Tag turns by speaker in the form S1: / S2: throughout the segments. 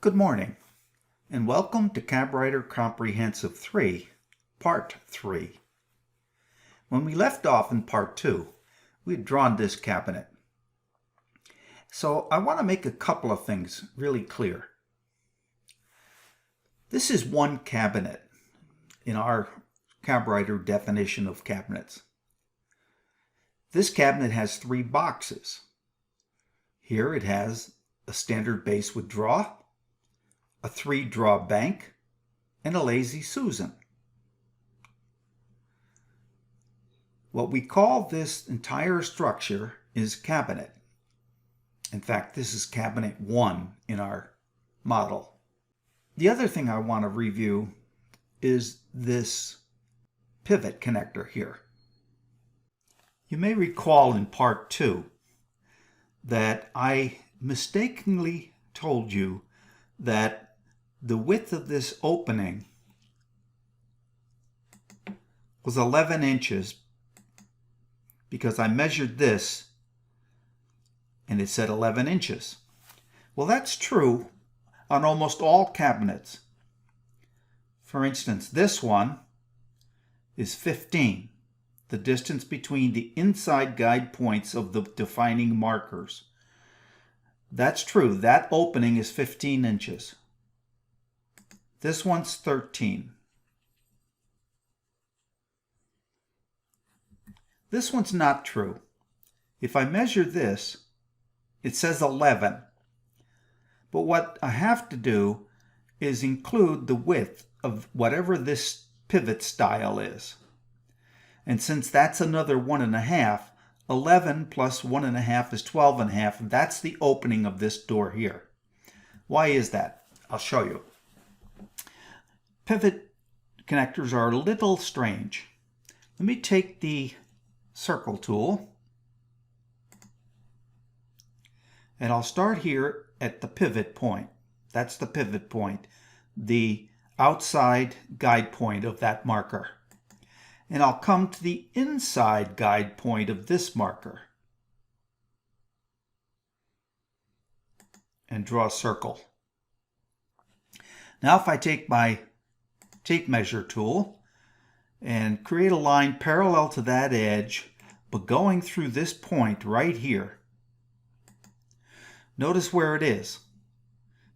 S1: Good morning, and welcome to CabWriter Comprehensive 3, Part 3. When we left off in Part 2, we had drawn this cabinet. So I want to make a couple of things really clear. This is one cabinet in our CabWriter definition of cabinets. This cabinet has 3 boxes. Here it has a standard base with draw, a 3-draw bank, and a lazy Susan. What we call this entire structure is cabinet. In fact, this is cabinet 1 in our model. The other thing I want to review is this pivot connector here. You may recall in Part 2 that I mistakenly told you that the width of this opening was 11 inches because I measured this and it said 11 inches. Well, that's true on almost all cabinets. For instance, this one is 15, the distance between the inside guide points of the defining markers. That's true, that opening is 15 inches. This one's 13. This one's not true. If I measure this, it says 11. But what I have to do is include the width of whatever this pivot style is. And since that's another 1.5, 11 plus 1.5 is 12.5, and that's the opening of this door here. Why is that? I'll show you. Pivot connectors are a little strange. Let me take the circle tool, and I'll start here at the pivot point. That's the pivot point, the outside guide point of that marker. And I'll come to the inside guide point of this marker and draw a circle. Now if I take my tape measure tool and create a line parallel to that edge, but going through this point right here, notice where it is.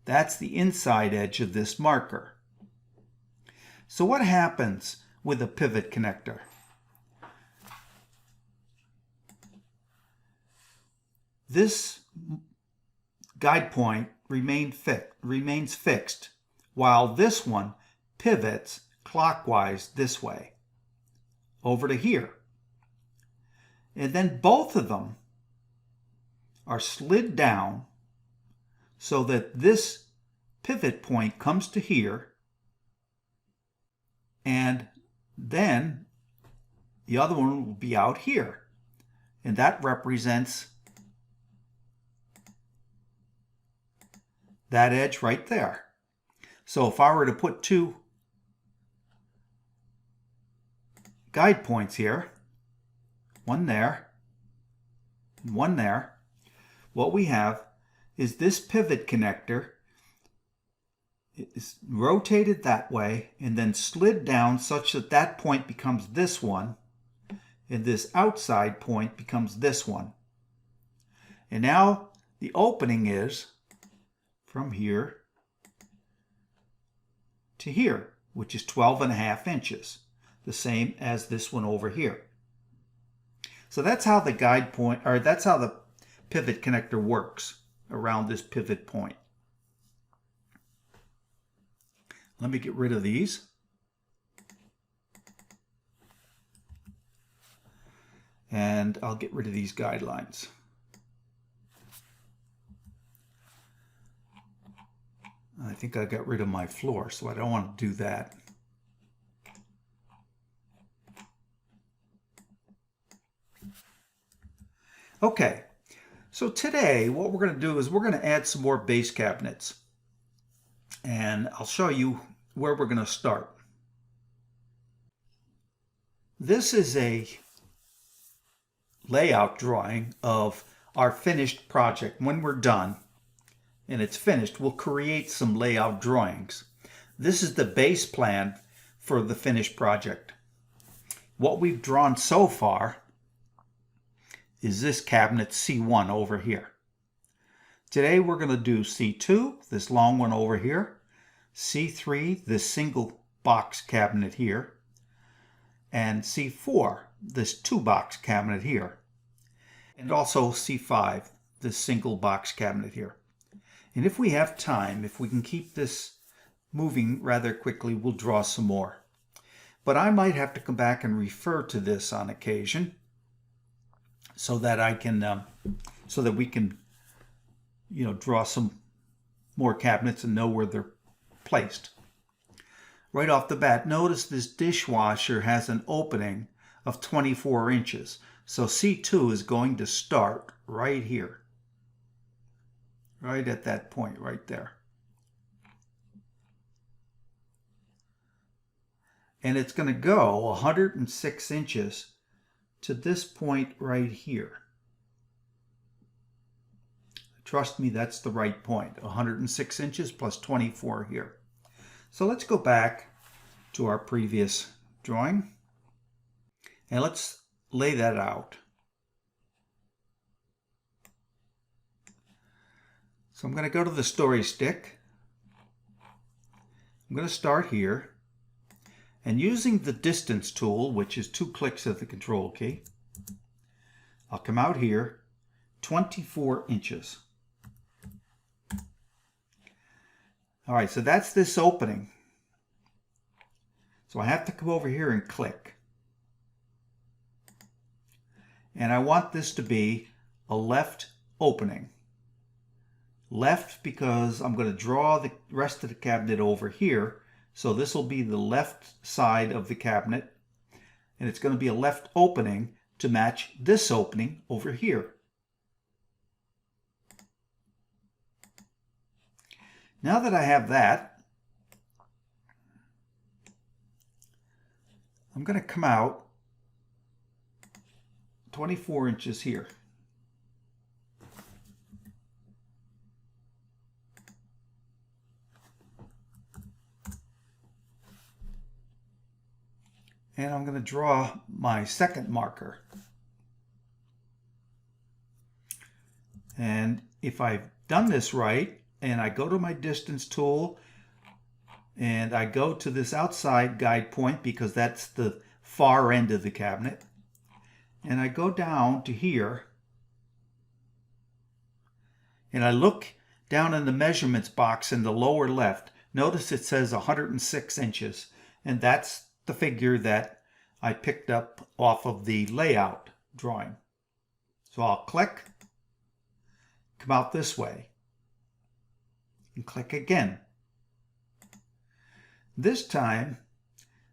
S1: That's the inside edge of this marker. So what happens with a pivot connector? This guide point remains fixed, while this one pivots clockwise this way over to here. And then both of them are slid down so that this pivot point comes to here, and then the other one will be out here, and that represents that edge right there. So if I were to put 2 guide points here, one there, and one there. What we have is this pivot connector. It is rotated that way and then slid down such that that point becomes this one, and this outside point becomes this one. And now the opening is from here to here, which is 12.5 inches, the same as this one over here. So that's how the guide point, or that's how the pivot connector works around this pivot point. Let me get rid of these. And I'll get rid of these guidelines. I think I got rid of my floor, so I don't want to do that. Okay, so today what we're going to do is we're going to add some more base cabinets. And I'll show you where we're going to start. This is a layout drawing of our finished project. When we're done and it's finished, we'll create some layout drawings. This is the base plan for the finished project. What we've drawn so far is this cabinet C1 over here. Today we're going to do C2, this long one over here, C3, this single box cabinet here, and C4, this 2-box cabinet here, and also C5, this single box cabinet here. And if we have time, if we can keep this moving rather quickly, we'll draw some more. But I might have to come back and refer to this on occasion so that I can, so that we can, draw some more cabinets and know where they're placed. Right off the bat, notice this dishwasher has an opening of 24 inches. So C2 is going to start right here. Right at that point right there. And it's going to go 106 inches to this point right here. Trust me, that's the right point. 106 inches plus 24 here. So let's go back to our previous drawing and let's lay that out. So I'm going to go to the story stick. I'm going to start here, and using the distance tool, which is 2 clicks of the control key, I'll come out here 24 inches. All right, so that's this opening. So I have to come over here and click. And I want this to be a left opening. Left because I'm going to draw the rest of the cabinet over here. So this will be the left side of the cabinet. And it's going to be a left opening to match this opening over here. Now that I have that, I'm going to come out 24 inches here. And I'm going to draw my second marker. And if I've done this right, and I go to my distance tool, and I go to this outside guide point because that's the far end of the cabinet, and I go down to here, and I look down in the measurements box in the lower left. Notice it says 106 inches, and that's the figure that I picked up off of the layout drawing. So I'll click, come out this way, and click again. This time,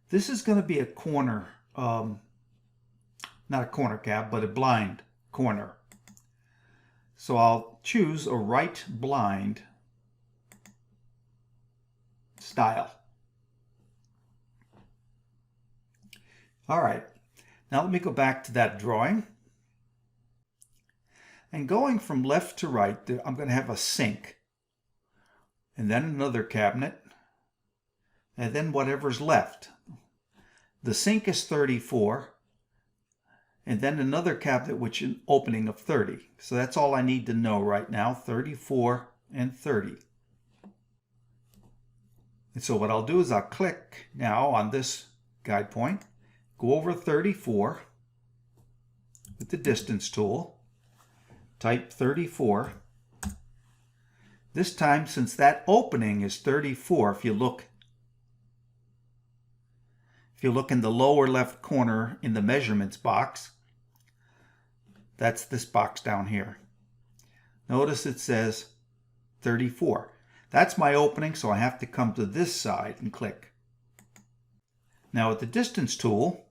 S1: this is going to be a corner, not a corner cab, but a blind corner. So I'll choose a right blind style. All right, Now let me go back to that drawing. And going from left to right, I'm going to have a sink. And then another cabinet. And then whatever's left. The sink is 34. And then another cabinet which is an opening of 30. So that's all I need to know right now, 34 and 30. And so what I'll do is I'll click now on this guide point, go over 34 with the distance tool, type 34. This time, since that opening is 34, if you look in the lower left corner in the measurements box, that's this box down here. Notice it says 34. That's my opening, so I have to come to this side and click. Now with the distance tool,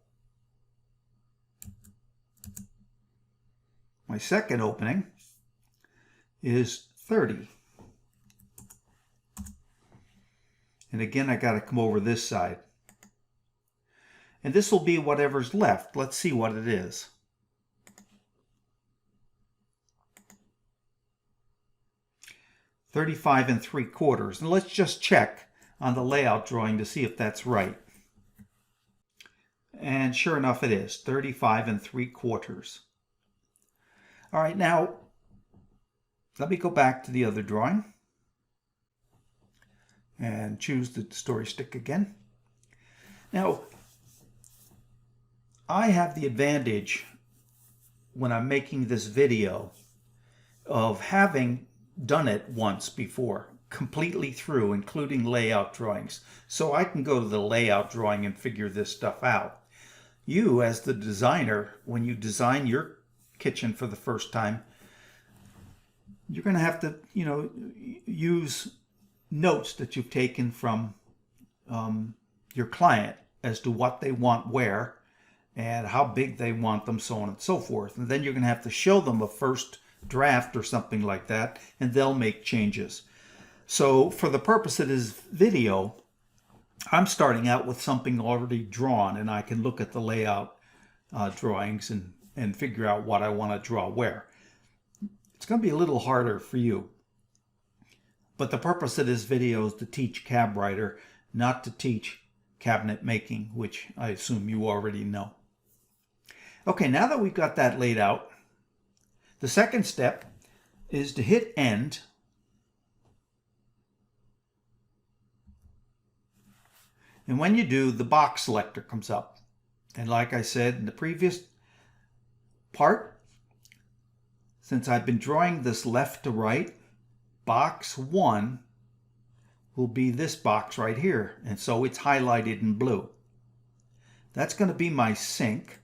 S1: my second opening is 30. And again, I got to come over this side. And this will be whatever's left. Let's see what it is. $35 3/4. And let's just check on the layout drawing to see if that's right. And sure enough, it is 35 3/4. All right, now let me go back to the other drawing and choose the story stick again. Now, I have the advantage when I'm making this video of having done it once before, completely through, including layout drawings. So I can go to the layout drawing and figure this stuff out. You, as the designer, when you design your kitchen for the first time, you're going to have to, use notes that you've taken from your client as to what they want where and how big they want them, so on and so forth. And then you're going to have to show them a first draft or something like that, and they'll make changes. So for the purpose of this video, I'm starting out with something already drawn, and I can look at the layout drawings and figure out what I want to draw where. It's going to be a little harder for you. But the purpose of this video is to teach CabWriter, not to teach cabinet making, which I assume you already know. Okay, now that we've got that laid out, the second step is to hit end. And when you do, the box selector comes up. And like I said in the previous part, since I've been drawing this left to right, box 1 will be this box right here. And so it's highlighted in blue. That's going to be my sink.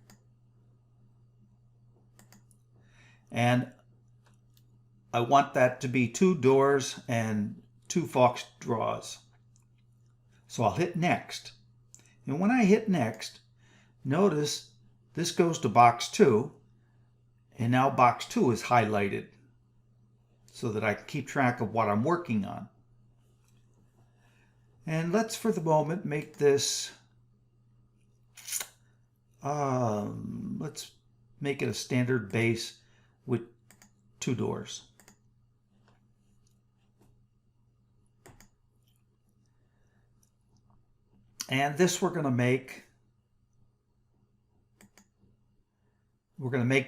S1: And I want that to be 2 doors and 2 Fox draws. So I'll hit next. And when I hit next, notice this goes to box 2. And now box 2 is highlighted so that I can keep track of what I'm working on. And let's for the moment make this, let's make it a standard base with 2 doors. And this we're going to make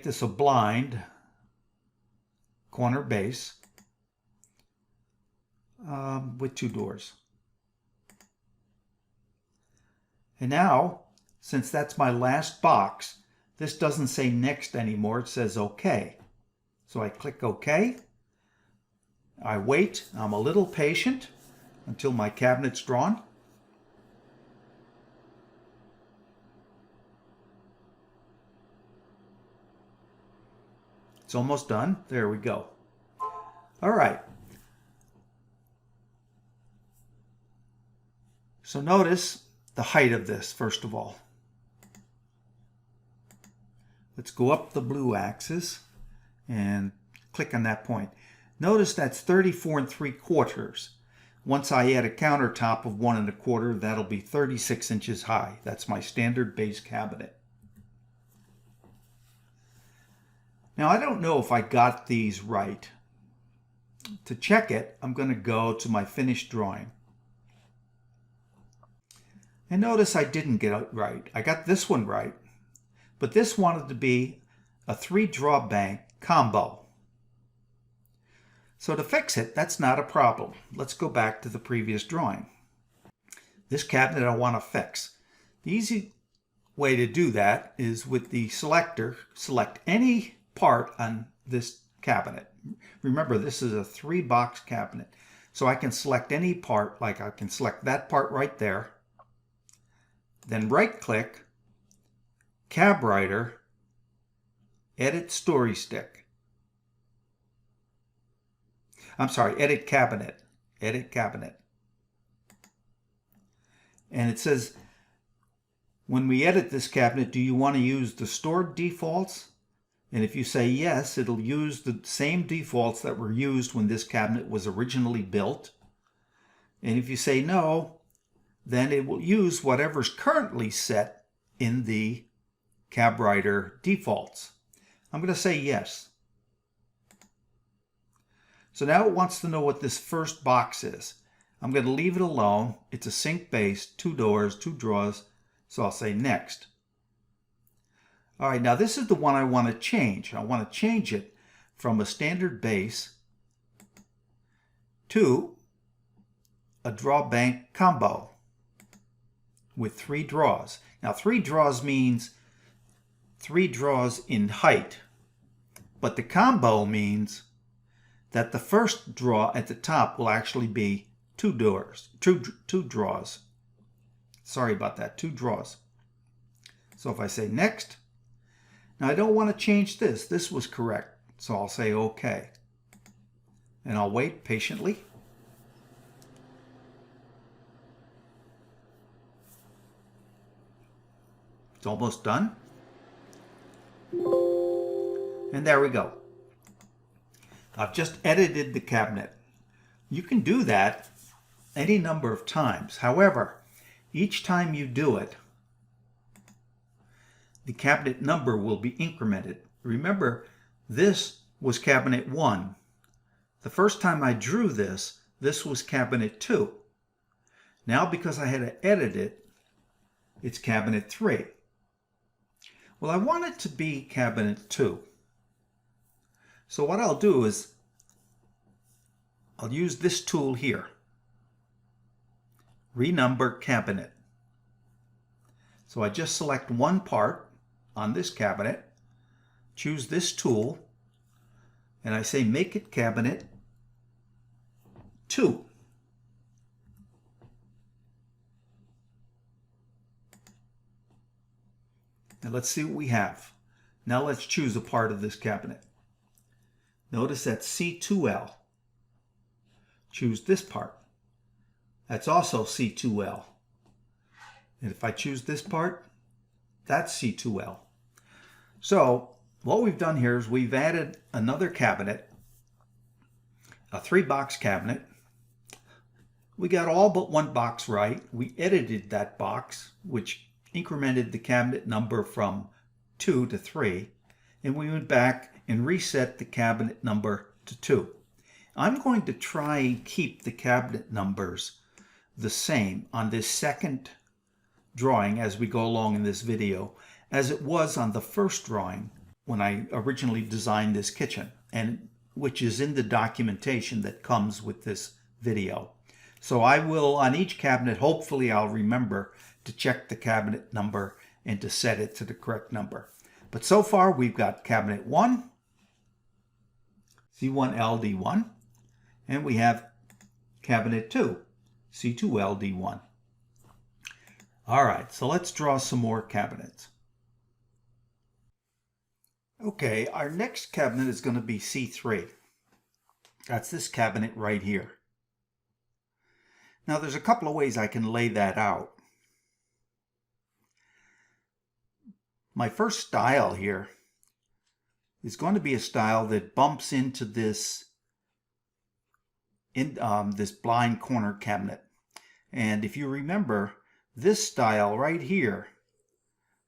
S1: this a blind corner base with 2 doors. And now, since that's my last box, this doesn't say next anymore, it says OK. So I click OK. I wait, I'm a little patient until my cabinet's drawn. It's almost done. There we go. All right. So notice the height of this, first of all. Let's go up the blue axis and click on that point. Notice that's 34 3/4. Once I add a countertop of 1 1/4, that'll be 36 inches high. That's my standard base cabinet. Now I don't know if I got these right. To check it, I'm going to go to my finished drawing. And notice I didn't get it right. I got this one right, but this wanted to be a 3-draw bank combo. So to fix it, that's not a problem. Let's go back to the previous drawing. This cabinet I want to fix. The easy way to do that is with the selector, select any part on this cabinet. Remember, this is a 3-box cabinet. So I can select any part, like I can select that part right there. Then right-click, CabWriter, Edit Story Stick. I'm sorry, Edit Cabinet. Edit Cabinet. And it says, when we edit this cabinet, do you want to use the stored defaults? And if you say yes, it'll use the same defaults that were used when this cabinet was originally built. And if you say no, then it will use whatever's currently set in the CabWriter defaults. I'm going to say yes. So now it wants to know what this first box is. I'm going to leave it alone. It's a sync base, 2 doors, 2 drawers. So I'll say next. All right, now this is the one I want to change. I want to change it from a standard base to a draw bank combo with 3 draws. Now 3 draws means 3 draws in height, but the combo means that the first draw at the top will actually be 2 draws. Sorry about that, 2 draws. So if I say next, now I don't want to change this. This was correct, so I'll say OK. And I'll wait patiently. It's almost done. And there we go. I've just edited the cabinet. You can do that any number of times. However, each time you do it, the cabinet number will be incremented. Remember, this was cabinet 1. The first time I drew this, this was cabinet 2. Now, because I had to edit it, it's cabinet 3. Well, I want it to be cabinet 2. So what I'll do is I'll use this tool here. Renumber cabinet. So I just select one part on this cabinet, choose this tool, and I say make it cabinet 2. Now let's see what we have. Now let's choose a part of this cabinet. Notice that's C2L. Choose this part. That's also C2L. And if I choose this part, that's C2L. So what we've done here is we've added another cabinet, a 3-box cabinet. We got all but one box right. We edited that box, which incremented the cabinet number from 2 to 3. And we went back and reset the cabinet number to 2. I'm going to try and keep the cabinet numbers the same on this second drawing as we go along in this video as it was on the first drawing when I originally designed this kitchen, and which is in the documentation that comes with this video. So I will, on each cabinet, hopefully I'll remember to check the cabinet number and to set it to the correct number. But so far we've got cabinet 1, C1LD1, and we have cabinet 2, C2LD1. All right, so let's draw some more cabinets. Okay, our next cabinet is going to be C3. That's this cabinet right here. Now there's a couple of ways I can lay that out. My first style here is going to be a style that bumps into this blind corner cabinet. And if you remember, this style right here,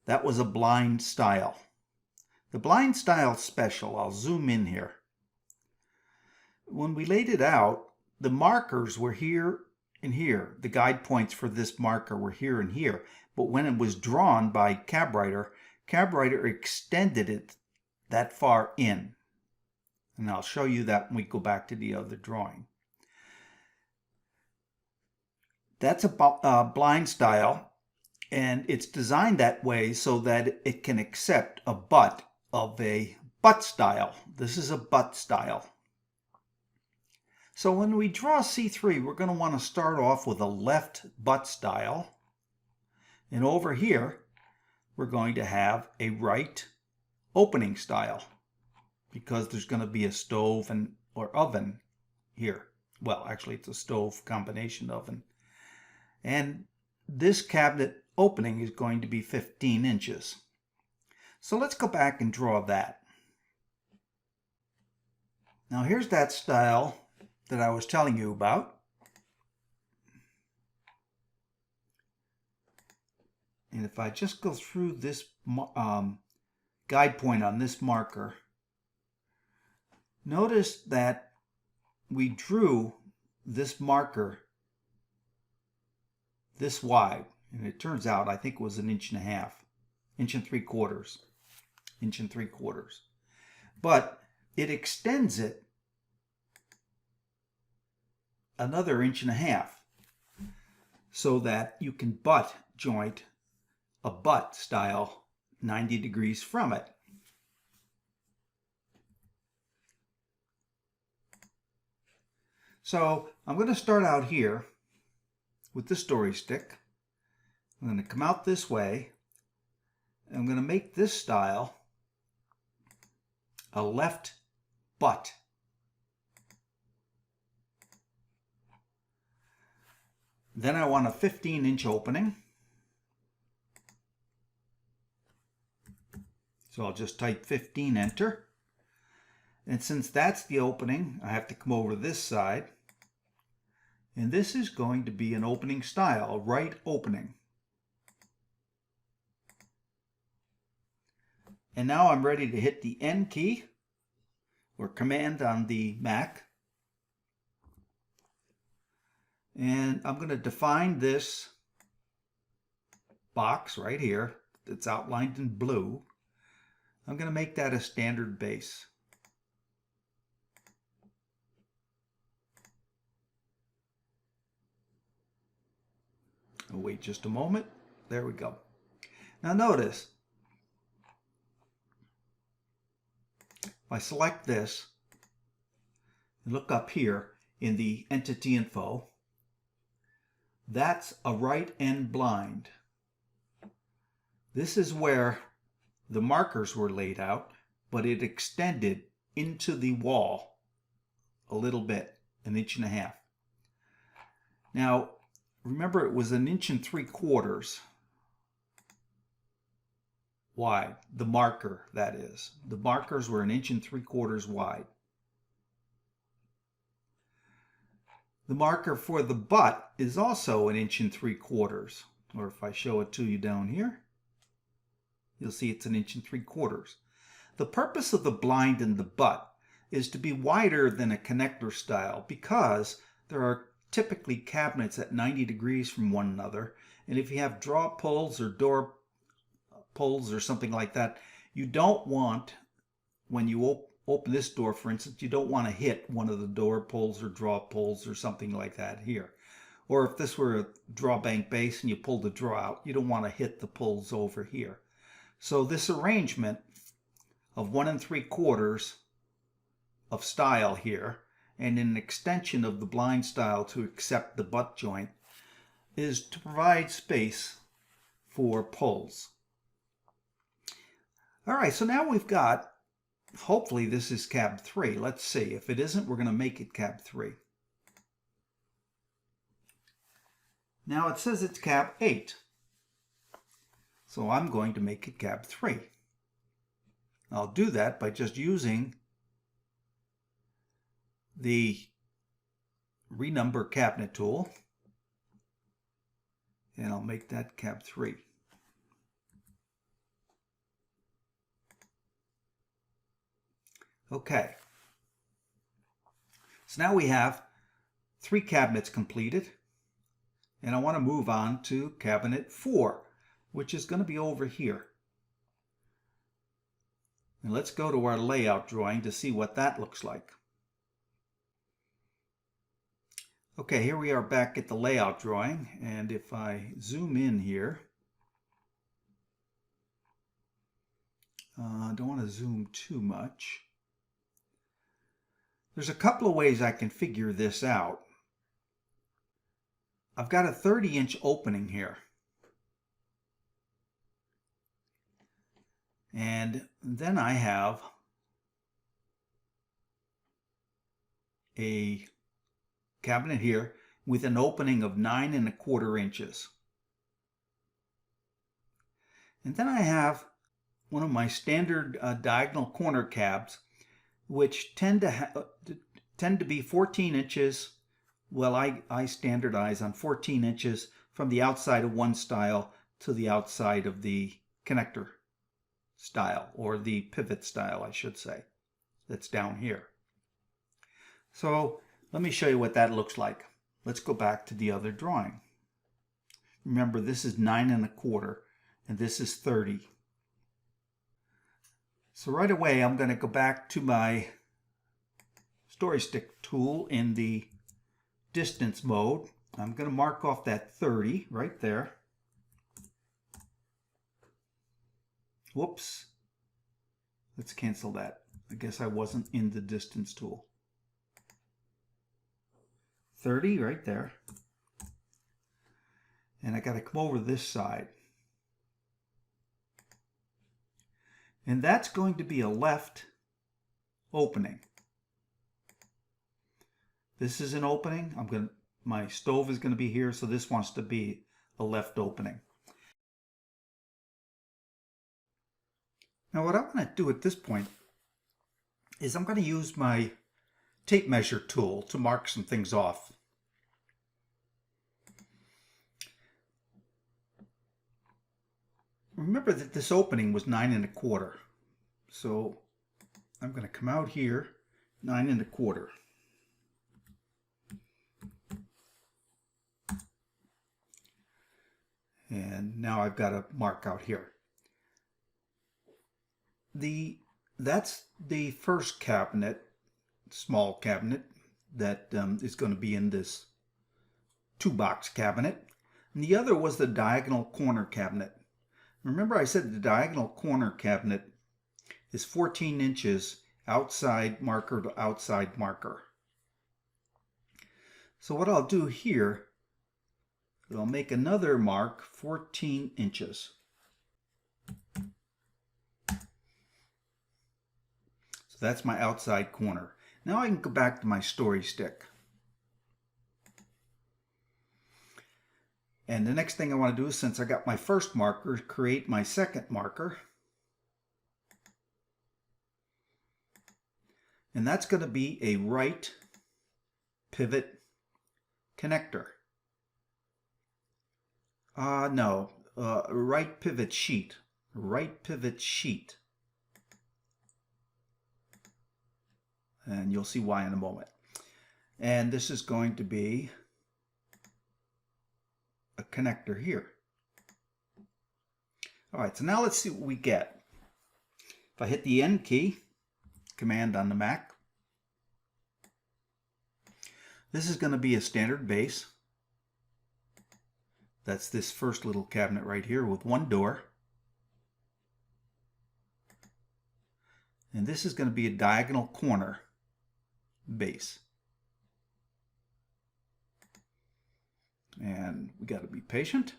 S1: that was a blind style. The blind style special, I'll zoom in here. When we laid it out, the markers were here and here. The guide points for this marker were here and here. But when it was drawn by CabWriter, CabWriter extended it that far in. And I'll show you that when we go back to the other drawing. That's a blind style, and it's designed that way so that it can accept a butt of a butt style. This is a butt style. So when we draw C3, we're going to want to start off with a left butt style. And over here, we're going to have a right opening style because there's going to be a stove or oven here. Well, actually, it's a stove combination oven. And this cabinet opening is going to be 15 inches. So let's go back and draw that. Now here's that style that I was telling you about. And if I just go through this guide point on this marker, notice that we drew this marker this wide, and it turns out I think it was 1.5 inches, 1.75 inches, but it extends it another 1.5 inches so that you can butt joint a butt style 90 degrees from it. So I'm going to start out here with the story stick. I'm going to come out this way. And I'm going to make this style a left butt. Then I want a 15-inch opening. So I'll just type 15, enter. And since that's the opening, I have to come over to this side. And this is going to be an opening style, a right opening. And now I'm ready to hit the N key or Command on the Mac. And I'm going to define this box right here that's outlined in blue. I'm going to make that a standard base. I'll wait just a moment. There we go. Now notice, if I select this and look up here in the entity info, that's a right end blind. This is where the markers were laid out, but it extended into the wall a little bit, 1.5 inches. Now, remember, it was 1.75 inches wide. The marker, that is. The markers were 1.75 inches wide. The marker for the butt is also 1.75 inches. Or if I show it to you down here, you'll see it's 1.75 inches. The purpose of the blind in the butt is to be wider than a connector style because there are typically cabinets at 90 degrees from one another, and if you have draw pulls or door pulls or something like that, you don't want, when you open this door, for instance, you don't want to hit one of the door pulls or draw pulls or something like that here. Or if this were a draw bank base and you pull the draw out, you don't want to hit the pulls over here. So this arrangement of 1 3/4 of style here and an extension of the blind style to accept the butt joint is to provide space for pulls. All right, so now we've got, hopefully this is cab 3. Let's see. If it isn't, we're going to make it cab 3. Now it says it's cab 8. So I'm going to make it cab 3. I'll do that by just using the renumber cabinet tool, and I'll make that cab 3. Okay. So now we have 3 cabinets completed. And I want to move on to cabinet 4, which is going to be over here. And let's go to our layout drawing to see what that looks like. Okay, here we are back at the layout drawing, and if I zoom in here, I don't want to zoom too much. There's a couple of ways I can figure this out. I've got a 30-inch opening here. And then I have a cabinet here with an opening of 9 1/4 inches. And then I have one of my standard diagonal corner cabs, which tend to be 14 inches. Well, I standardize on 14 inches from the outside of one style to the outside of the connector style, or the pivot style, I should say, that's down here. So let me show you what that looks like. Let's go back to the other drawing. Remember, this is 9 1/4 and this is 30. So right away I'm going to go back to my story stick tool in the distance mode. I'm going to mark off that 30 right there. Whoops. Let's cancel that. I guess I wasn't in the distance tool. 30 right there. And I got to come over this side. And that's going to be a left opening. This is an opening. My stove is going to be here, so this wants to be a left opening. Now what I want to do at this point is I'm going to use my tape measure tool to mark some things off. Remember that this opening was 9 1/4. So I'm going to come out here 9 1/4. And now I've got a mark out here. That's the first cabinet, small cabinet, that is going to be in this 2-box cabinet. And the other was the diagonal corner cabinet. Remember I said the diagonal corner cabinet is 14 inches outside marker to outside marker. So what I'll do here is I'll make another mark 14 inches. So that's my outside corner. Now I can go back to my story stick. And the next thing I want to do is, since I got my first marker, create my second marker. And that's going to be a right pivot connector. Right pivot sheet. Right pivot sheet. And you'll see why in a moment. And this is going to be a connector here. All right, so now let's see what we get. If I hit the N key, Command on the Mac, this is going to be a standard base. That's this first little cabinet right here with one door. And this is going to be a diagonal corner base. And we got to be patient.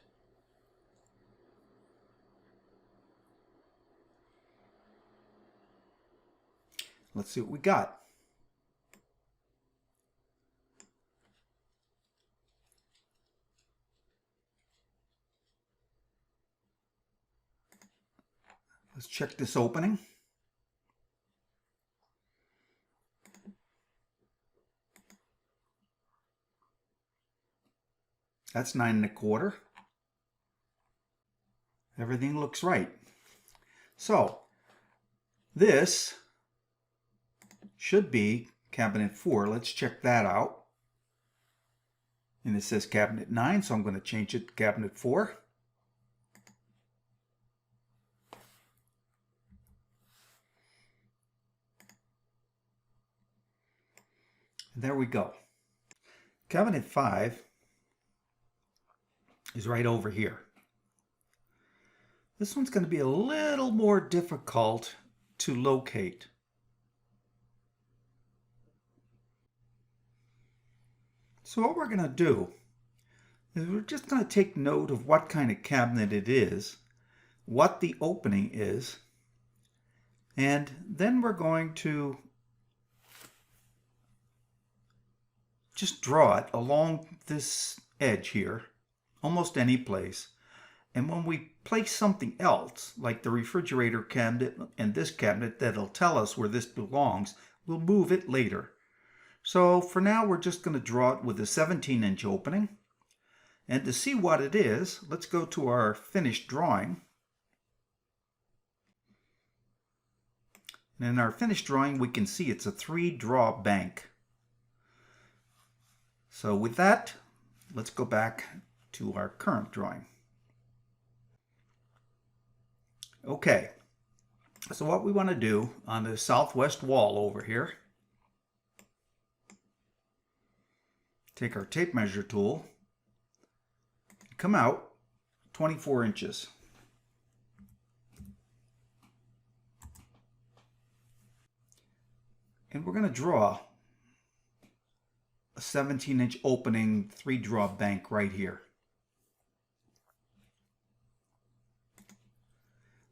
S1: Let's see what we got. Let's check this opening. That's 9 1/4. Everything looks right. So this should be cabinet 4. Let's check that out. And it says cabinet 9, so I'm going to change it to cabinet 4. And there we go. Cabinet 5 is right over here. This one's going to be a little more difficult to locate. So what we're going to do is we're just going to take note of what kind of cabinet it is, what the opening is, and then we're going to just draw it along this edge here, almost any place. And when we place something else, like the refrigerator cabinet and this cabinet that'll tell us where this belongs, we'll move it later. So for now, we're just going to draw it with a 17-inch opening. And to see what it is, let's go to our finished drawing. And in our finished drawing, we can see it's a 3-draw bank. So with that, let's go back to our current drawing. Okay, so what we want to do on the southwest wall over here, take our tape measure tool, come out 24 inches. And we're going to draw a 17-inch opening 3-draw bank right here.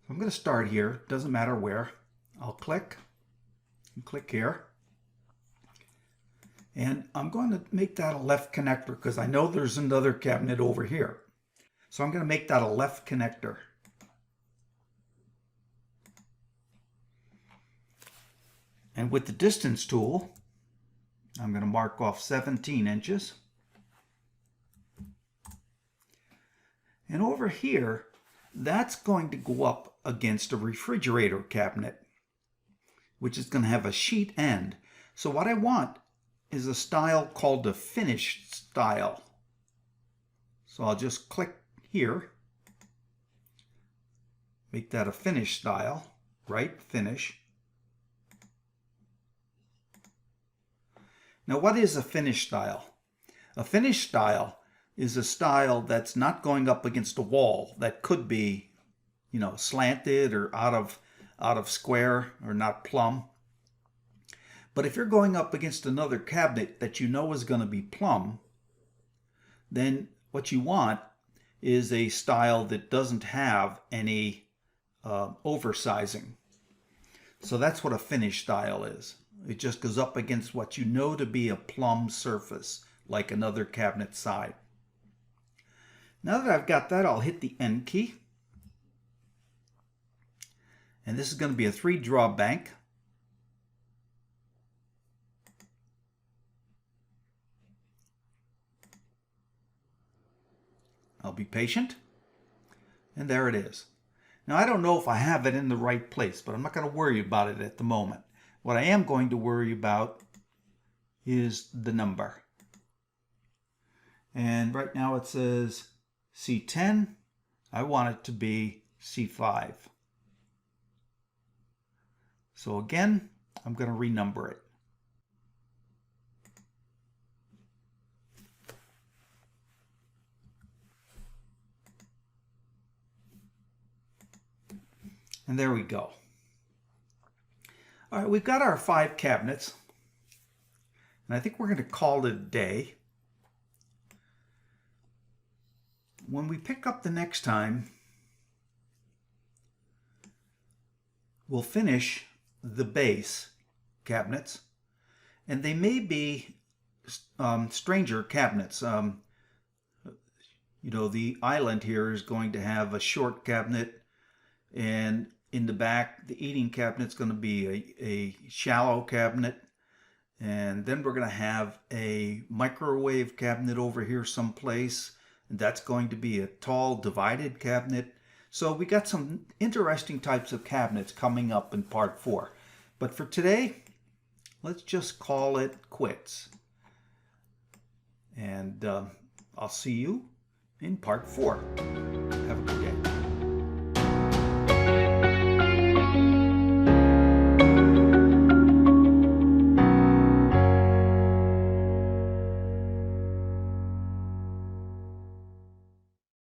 S1: I'm going to start here, doesn't matter where. I'll click and click here. And I'm going to make that a left connector because I know there's another cabinet over here. So I'm going to make that a left connector. And with the distance tool, I'm going to mark off 17 inches. And over here, that's going to go up against a refrigerator cabinet, which is going to have a sheet end. So what I want is a style called a finished style. So I'll just click here, make that a finish style, right? Finish. Now what is a finish style? A finish style is a style that's not going up against a wall that could be, you know, slanted or out of square or not plumb. But if you're going up against another cabinet that you know is going to be plumb, then what you want is a style that doesn't have any oversizing. So that's what a finish style is. It just goes up against what you know to be a plumb surface, like another cabinet side. Now that I've got that, I'll hit the N key. And this is going to be a 3-draw bank. I'll be patient. And there it is. Now I don't know if I have it in the right place, but I'm not going to worry about it at the moment. What I am going to worry about is the number. And right now it says C10. I want it to be C5. So again, I'm going to renumber it. And there we go. All right, we've got our 5 cabinets. And I think we're going to call it a day. When we pick up the next time, we'll finish the base cabinets. And they may be stranger cabinets. You know, the island here is going to have a short cabinet, and in the back, the eating cabinet's going to be a shallow cabinet. And then we're going to have a microwave cabinet over here someplace. And that's going to be a tall divided cabinet. So we got some interesting types of cabinets coming up in part 4. But for today, let's just call it quits. And I'll see you in part 4.